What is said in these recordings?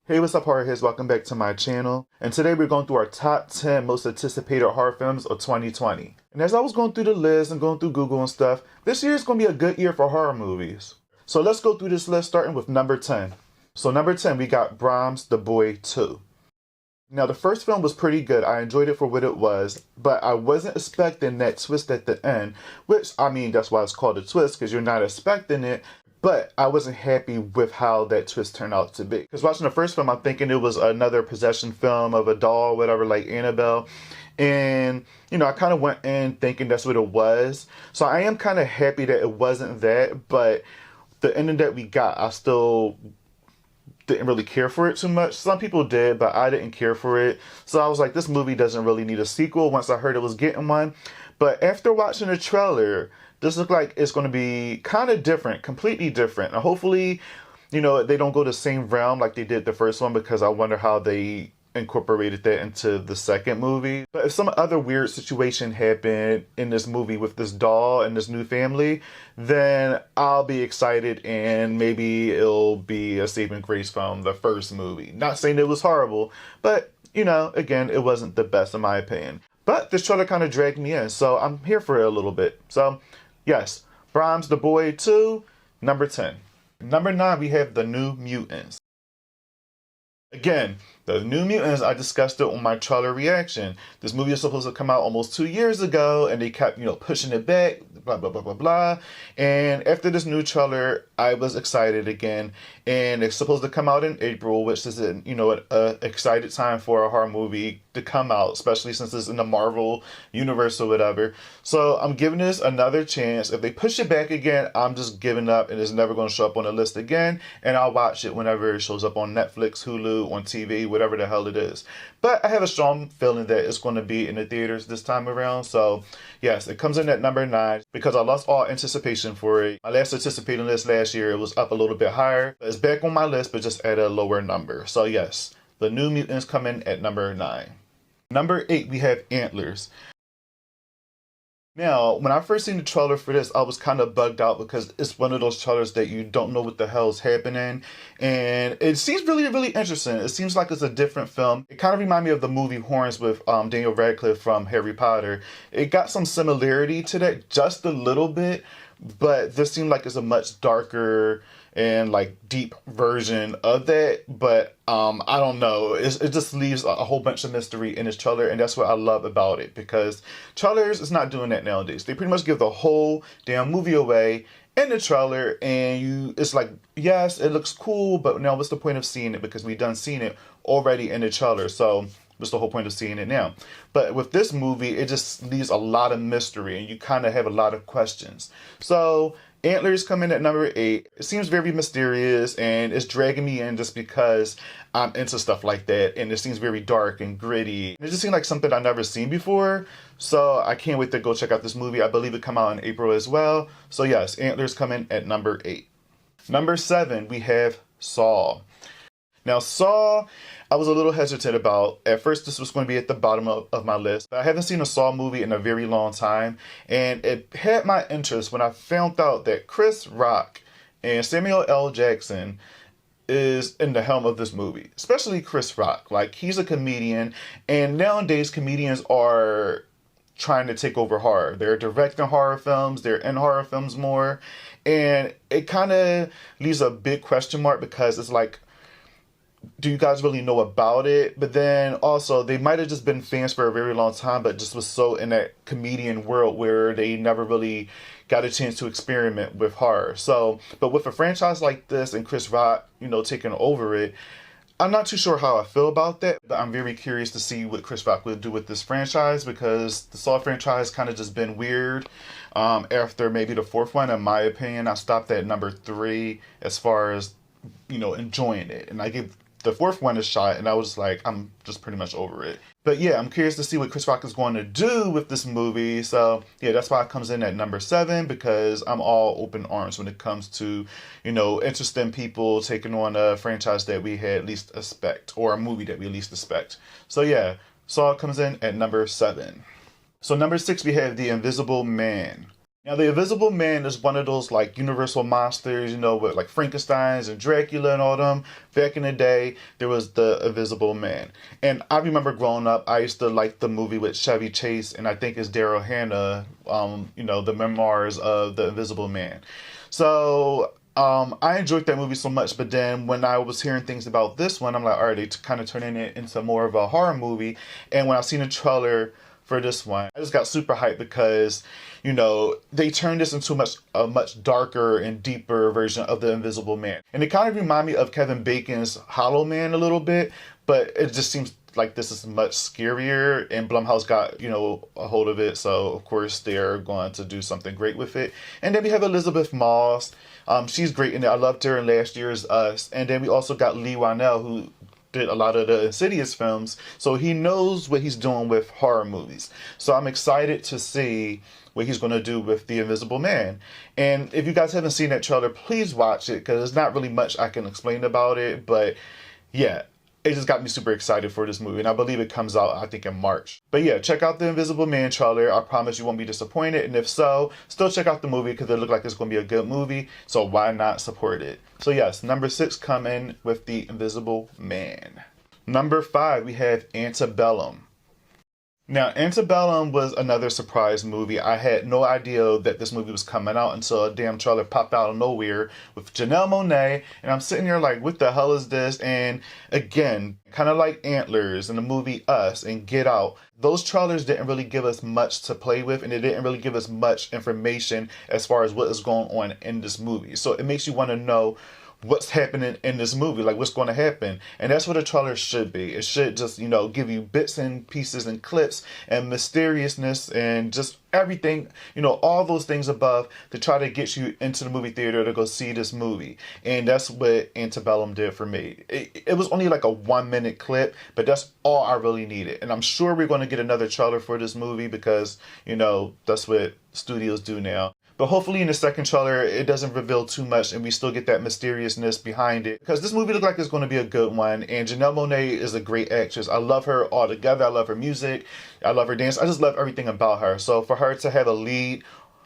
Hey, what's up, horror heads? Welcome back to my channel. And today we're going through our top 10 most anticipated horror films of 2020. And as I was going through the list and going through Google and stuff, this year is going to be a good year for horror movies. So let's go through this list starting with number 10. So number 10, we got Brahms The Boy 2. Now, the first film was pretty good. I enjoyed it for what it was, but I wasn't expecting that twist at the end, which, I mean, that's why it's called a twist, because you're not expecting it. But I wasn't happy with how that twist turned out to be. Because watching the first film, I'm thinking it was another possession film of a doll, whatever, like Annabelle. And, you know, I kind of went in thinking that's what it was. So I am kind of happy that it wasn't that. But the ending that we got, I still didn't really care for it too much. Some people did, but I didn't care for it. So I was like, this movie doesn't really need a sequel once I heard it was getting one. But after watching the trailer, this looks like it's going to be kind of different, completely different. And hopefully, you know, they don't go the same realm like they did the first one, because I wonder how they incorporated that into the second movie. But if some other weird situation happened in this movie with this doll and this new family, then I'll be excited and maybe it'll be a saving grace from the first movie. Not saying it was horrible, but, you know, again, it wasn't the best in my opinion. But this trailer kind of dragged me in, so I'm here for it a little bit. So, yes, Brahms The Boy 2, number 10. Number 9, we have The New Mutants. Again, The New Mutants, I discussed it on my trailer reaction. This movie is supposed to come out almost 2 years ago, and they kept, you know, pushing it back, blah, blah, blah, blah, blah. And after this new trailer, I was excited again. And it's supposed to come out in April, which is, you know, an excited time for a horror movie to come out, especially since it's in the Marvel universe or whatever. So I'm giving this another chance. If they push it back again, I'm just giving up, and it's never going to show up on the list again. And I'll watch it whenever it shows up on Netflix, Hulu, on TV, whatever the hell it is. But I have a strong feeling that it's going to be in the theaters this time around. So yes, it comes in at number 9 because I lost all anticipation for it. My last anticipating list last year, it was up a little bit higher. It's back on my list, but just at a lower number. So yes, The New Mutants come in at number 9. Number 8, we have Antlers. Now, when I first seen the trailer for this, I was kind of bugged out because it's one of those trailers that you don't know what the hell is happening. And it seems really, really interesting. It seems like it's a different film. It kind of reminded me of the movie Horns with Daniel Radcliffe from Harry Potter. It got some similarity to that, just a little bit. But this seemed like it's a much darker and like deep version of that, but I don't know. It just leaves a whole bunch of mystery in this trailer, and that's what I love about it, because trailers is not doing that nowadays. They pretty much give the whole damn movie away in the trailer, and it's like, yes, it looks cool, but now what's the point of seeing it, because we done seen it already in the trailer. So what's the whole point of seeing it now? But with this movie, it just leaves a lot of mystery, and you kind of have a lot of questions. So Antlers come in at number 8. It seems very mysterious, and it's dragging me in just because I'm into stuff like that, and it seems very dark and gritty. It just seemed like something I've never seen before, so I can't wait to go check out this movie. I believe it come out in April as well. So yes, Antlers come in at number 8. Number 7, we have Saw. Now, Saw, I was a little hesitant about. At first, this was going to be at the bottom of my list. But I haven't seen a Saw movie in a very long time. And it had my interest when I found out that Chris Rock and Samuel L. Jackson is in the helm of this movie. Especially Chris Rock. Like, he's a comedian. And nowadays, comedians are trying to take over horror. They're directing horror films. They're in horror films more. And it kind of leaves a big question mark, because it's like, do you guys really know about it? But then also, they might have just been fans for a very long time, but just was so in that comedian world where they never really got a chance to experiment with horror. So, but with a franchise like this and Chris Rock, you know, taking over it, I'm not too sure how I feel about that, but I'm very curious to see what Chris Rock will do with this franchise, because the Saw franchise kind of just been weird. After maybe the 4th one, in my opinion, I stopped at number 3 as far as, you know, enjoying it. And I give the 4th one a shot, and I was like, I'm just pretty much over it. But yeah, I'm curious to see what Chris Rock is going to do with this movie. So yeah, that's why it comes in at number 7, because I'm all open arms when it comes to, you know, interesting people taking on a franchise that we had least expect, or a movie that we least expect. So yeah, Saw comes in at number 7. So number 6, we have The Invisible Man. Now, the Invisible Man is one of those like universal monsters, you know, with like Frankenstein's and Dracula and all them. Back in the day, there was the Invisible Man. And I remember growing up, I used to like the movie with Chevy Chase, and I think it's Daryl Hannah, you know, the memoirs of the Invisible Man. So I enjoyed that movie so much, but then when I was hearing things about this one, I'm like, all right, they kind of turning it into more of a horror movie. And when I seen the trailer for this one, I just got super hyped because, you know, they turned this into a much darker and deeper version of the Invisible Man. And it kind of reminded me of Kevin Bacon's Hollow Man a little bit, but it just seems like this is much scarier, and Blumhouse got, you know, a hold of it, so of course they're going to do something great with it. And then we have Elizabeth Moss. She's great in it. I loved her in last year's Us. And then we also got Lee Whannell, who did a lot of the Insidious films, so he knows what he's doing with horror movies. So I'm excited to see what he's going to do with The Invisible Man. And if you guys haven't seen that trailer, please watch it, because there's not really much I can explain about it, but yeah, it just got me super excited for this movie, and I believe it comes out, I think, in March. But yeah, check out the Invisible Man trailer. I promise you won't be disappointed, and if so, still check out the movie because it looks like it's going to be a good movie, so why not support it? So yes, number 6 coming with The Invisible Man. Number 5, we have Antebellum. Now, Antebellum was another surprise movie. I had no idea that this movie was coming out until a damn trailer popped out of nowhere with Janelle Monáe, and I'm sitting here like, what the hell is this? And again, kind of like Antlers and the movie Us and Get Out, those trailers didn't really give us much to play with, and it didn't really give us much information as far as what is going on in this movie. So it makes you want to know what's happening in this movie, like what's going to happen. And that's what a trailer should be. It should just, you know, give you bits and pieces and clips and mysteriousness and just everything, you know, all those things above to try to get you into the movie theater to go see this movie. And that's what Antebellum did for me. It was only like a 1-minute clip, but that's all I really needed. And I'm sure we're going to get another trailer for this movie because, you know, that's what studios do now. But hopefully in the second trailer, it doesn't reveal too much and we still get that mysteriousness behind it. Because this movie looks like it's going to be a good one. And Janelle Monáe is a great actress. I love her altogether. I love her music. I love her dance. I just love everything about her. So for her to have a lead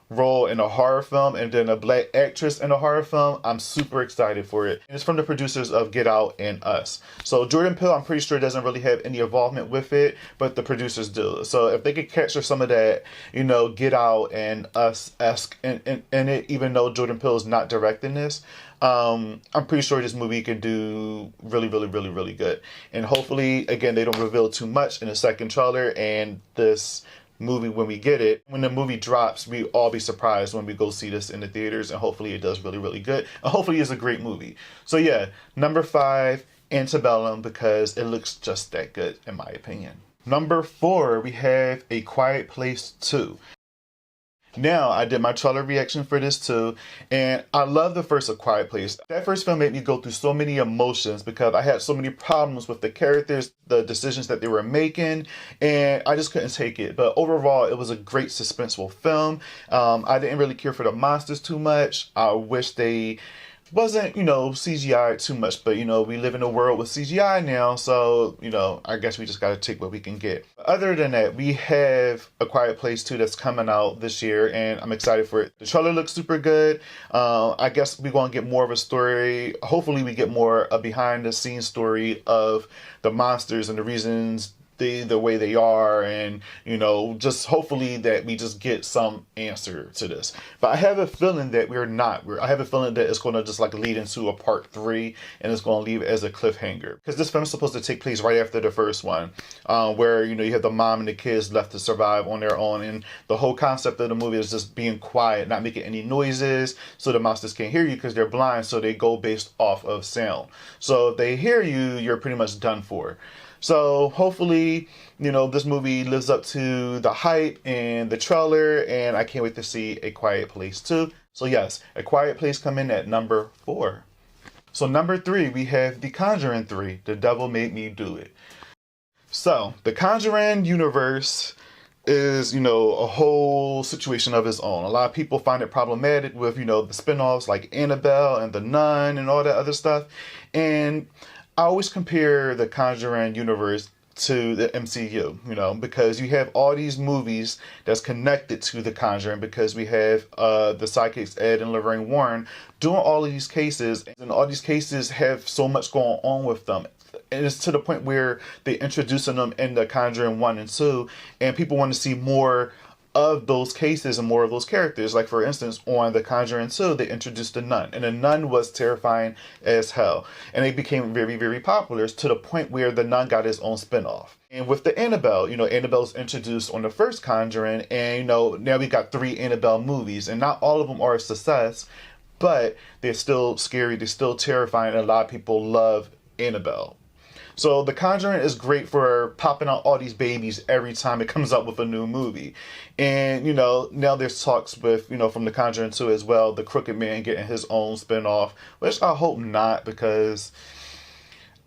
role in a horror film and then a black actress in a horror film, I'm super excited for it. And it's from the producers of Get Out and Us. So Jordan Peele, I'm pretty sure, doesn't really have any involvement with it, but the producers do. So if they could capture some of that, you know, Get Out and Us-esque in it, even though Jordan Peele is not directing this, I'm pretty sure this movie could do really, really, really, really good. And hopefully, again, they don't reveal too much in the second trailer, and this movie, when we get it, when the movie drops, we all be surprised when we go see this in the theaters, and hopefully it does really, really good, and hopefully it's a great movie. So yeah, number 5, Antebellum, because it looks just that good in my opinion. Number 4, we have A Quiet Place 2. Now, I did my trailer reaction for this too, and I love the first A Quiet Place. That first film made me go through so many emotions because I had so many problems with the characters, the decisions that they were making, and I just couldn't take it. But overall, it was a great suspenseful film. I didn't really care for the monsters too much. I wish they wasn't, you know, CGI too much, but, you know, we live in a world with CGI now, so, you know, I guess we just got to take what we can get. Other than that, we have A Quiet Place 2 that's coming out this year, and I'm excited for it. The trailer looks super good. I guess we're going to get more of a story. Hopefully we get more a behind-the-scenes story of the monsters and the reasons the way they are, and, you know, just hopefully that we just get some answer to this. But I have a feeling that we're not. I have a feeling that it's going to just like lead into a part 3, and it's going to leave it as a cliffhanger. Because this film is supposed to take place right after the first one, where, you know, you have the mom and the kids left to survive on their own, and the whole concept of the movie is just being quiet, not making any noises, so the monsters can't hear you because they're blind, so they go based off of sound. So if they hear you, you're pretty much done for. So hopefully, you know, this movie lives up to the hype and the trailer, and I can't wait to see A Quiet Place 2. So yes, A Quiet Place come in at number 4. So number 3, we have The Conjuring 3, The Devil Made Me Do It. So the Conjuring universe is, you know, a whole situation of its own. A lot of people find it problematic with, you know, the spinoffs like Annabelle and The Nun and all that other stuff. And I always compare the Conjuring universe to the MCU, you know, because you have all these movies that's connected to The Conjuring, because we have the sidekicks Ed and Lorraine Warren doing all of these cases, and all these cases have so much going on with them. And it's to the point where they're introducing them in The Conjuring 1 and 2, and people want to see more of those cases and more of those characters. Like, for instance, on The Conjuring 2, they introduced the nun, and the nun was terrifying as hell. And they became very, very popular to the point where the nun got his own spinoff. And with the Annabelle, you know, Annabelle's introduced on the first Conjuring, and, you know, now we got 3 Annabelle movies, and not all of them are a success, but they're still scary, they're still terrifying, and a lot of people love Annabelle. So The Conjuring is great for popping out all these babies every time it comes out with a new movie. And, you know, now there's talks with, you know, from The Conjuring 2 as well, the Crooked Man getting his own spinoff, which I hope not, because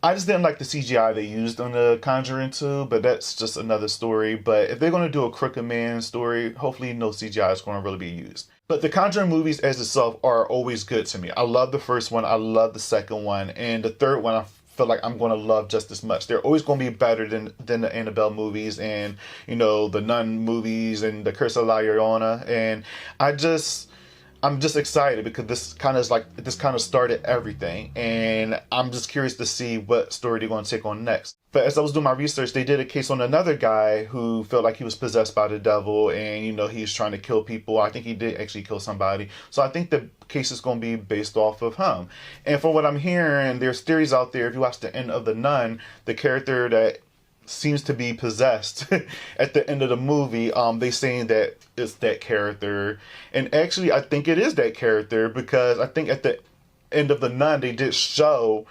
I just didn't like the CGI they used on The Conjuring 2, but that's just another story. But if they're going to do a Crooked Man story, hopefully no CGI is going to really be used. But The Conjuring movies as itself are always good to me. I love the first one, I love the second one, and the third one I feel like I'm going to love just as much. They're always going to be better than the Annabelle movies, and, you know, the Nun movies and the Curse of La Llorona. And I'm just excited because this kind of started everything, and I'm just curious to see what story they're going to take on next. But as I was doing my research, they did a case on another guy who felt like he was possessed by the devil, and, you know, he's trying to kill people. I think he did actually kill somebody. So I think the case is going to be based off of him. And from what I'm hearing, there's theories out there. If you watch the end of The Nun, the character that seems to be possessed at the end of the movie, they saying that it's that character. And actually, I think it is that character, because I think at the end of The Nun, they did show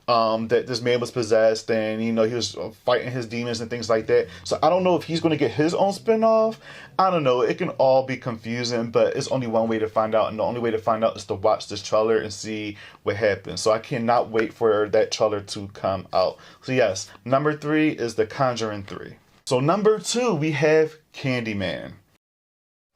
that this man was possessed, and, you know, he was fighting his demons and things like that. So I don't know if he's going to get his own spinoff. I don't know. It can all be confusing, but it's only one way to find out, and the only way to find out is to watch this trailer and see what happens. So I cannot wait for that trailer to come out. So yes, number 3 is The Conjuring 3. So number 2, we have Candyman.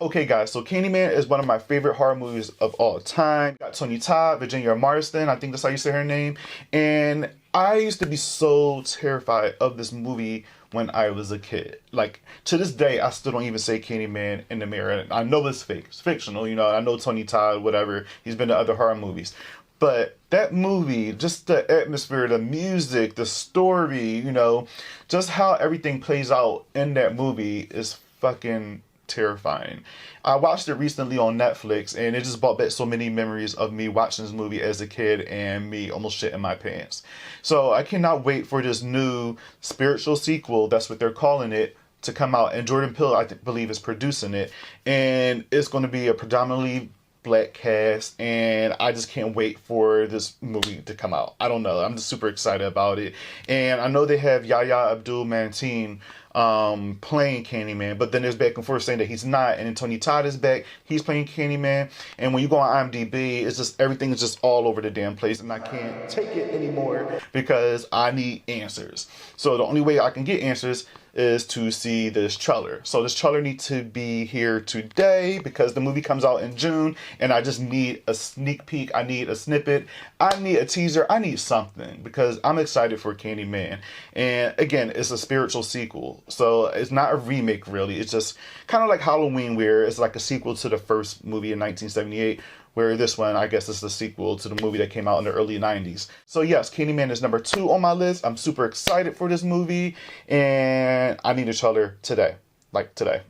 Okay, guys, so Candyman is one of my favorite horror movies of all time. Got Tony Todd, Virginia Marsden, I think that's how you say her name. And I used to be so terrified of this movie when I was a kid. Like, to this day, I still don't even say Candyman in the mirror. I know it's fake, it's fictional, you know, I know Tony Todd, whatever, he's been to other horror movies. But that movie, just the atmosphere, the music, the story, you know, just how everything plays out in that movie is fucking terrifying. I watched it recently on Netflix, and it just brought back so many memories of me watching this movie as a kid and me almost shitting my pants. So I cannot wait for this new spiritual sequel, that's what they're calling it, to come out. And Jordan Peele, I believe, is producing it. And it's going to be a predominantly black cast, and I just can't wait for this movie to come out. I don't know. I'm just super excited about it. And I know they have Yahya Abdul-Mateen playing Candyman, but then there's back and forth saying that he's not, and then Tony Todd is back, he's playing Candyman. And when you go on IMDb, it's just, everything is just all over the damn place, and I can't take it anymore because I need answers. So the only way I can get answers is to see this trailer. So this trailer needs to be here today because the movie comes out in June, and I just need a sneak peek, I need a snippet, I need a teaser, I need something, because I'm excited for Candyman. And again, it's a spiritual sequel, so it's not a remake really, it's just kind of like Halloween, where it's like a sequel to the first movie in 1978, where this one, I guess, is the sequel to the movie that came out in the early 90s. So yes, Candyman is number 2 on my list. I'm super excited for this movie, and I need a trailer today. Like today.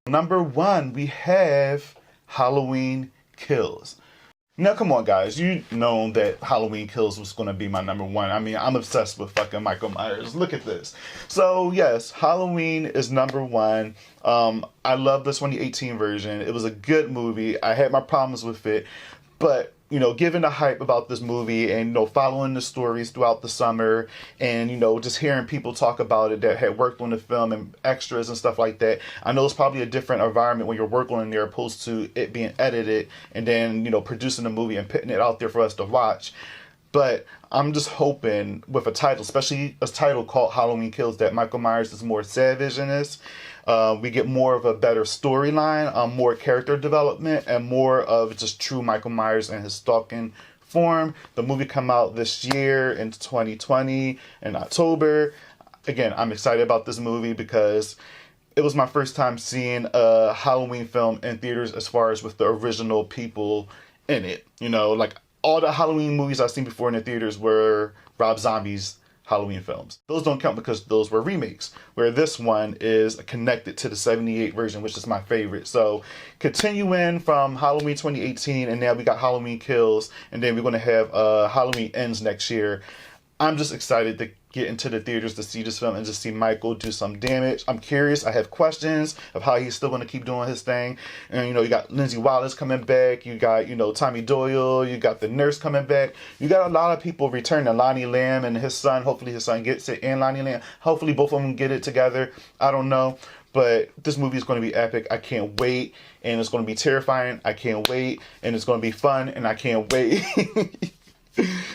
Number 1, we have Halloween Kills. Now, come on, guys. You know that Halloween Kills was going to be my number 1. I mean, I'm obsessed with fucking Michael Myers. Look at this. So, yes, Halloween is number 1. I love the 2018 version. It was a good movie. I had my problems with it. But, you know, given the hype about this movie and, you know, following the stories throughout the summer and, you know, just hearing people talk about it that had worked on the film and extras and stuff like that, I know it's probably a different environment when you're working on there opposed to it being edited and then, you know, producing the movie and putting it out there for us to watch. But I'm just hoping with a title, especially a title called Halloween Kills, that Michael Myers is more savage in this. We get more of a better storyline, more character development, and more of just true Michael Myers and his stalking form. The movie come out this year in 2020 in October. again, I'm excited about this movie because it was my first time seeing a Halloween film in theaters as far as with the original people in it. You know, like all the Halloween movies I've seen before in the theaters were Rob Zombie's Halloween films. Those don't count because those were remakes, where this one is connected to the 78 version, which is my favorite. So continuing from Halloween 2018, and now we got Halloween Kills, and then we're going to have Halloween Ends next year. I'm just excited to get into the theaters to see this film and just see Michael do some damage. I'm curious. I have questions of how he's still going to keep doing his thing. And, you know, you got Lindsay Wallace coming back. You got, you know, Tommy Doyle. You got the nurse coming back. You got a lot of people returning. Lonnie Lamb and his son. Hopefully his son gets it. And Lonnie Lamb. Hopefully both of them get it together. I don't know. But this movie is going to be epic. I can't wait. And it's going to be terrifying. I can't wait. And it's going to be fun. And I can't wait.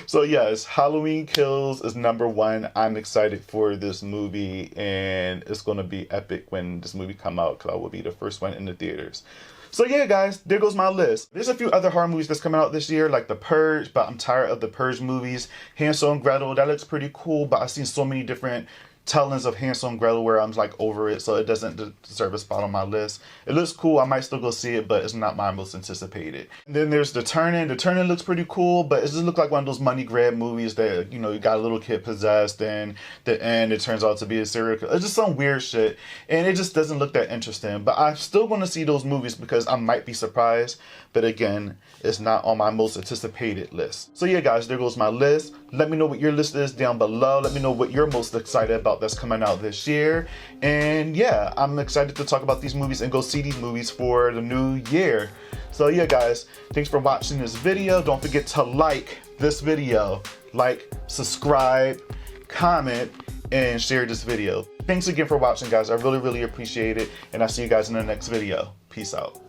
So yes, Halloween Kills is number one. I'm excited for this movie, and it's going to be epic when this movie come out because I will be the first one in the theaters. So yeah, guys, there goes my list. There's a few other horror movies that's coming out this year, like The Purge, but I'm tired of The Purge movies. Hansel and Gretel, that looks pretty cool, but I've seen so many different tellings of Hansel and Gretel where I'm like over it, so it doesn't deserve a spot on my list. It looks cool. I might still go see it, but it's not my most anticipated. And then there's The Turning. The Turning looks pretty cool, but it just looks like one of those money grab movies that, you know, you got a little kid possessed and the end it turns out to be a serial killer. It's just some weird shit, and it just doesn't look that interesting. But I'm still going to see those movies because I might be surprised. But again, it's not on my most anticipated list. So yeah, guys, there goes my list. Let me know what your list is down below. Let me know what you're most excited about that's coming out this year. And yeah, I'm excited to talk about these movies and go see these movies for the new year. So yeah, guys, thanks for watching this video. Don't forget to like this video. Like, subscribe, comment, and share this video. Thanks again for watching, guys. I really, really appreciate it. And I'll see you guys in the next video. Peace out.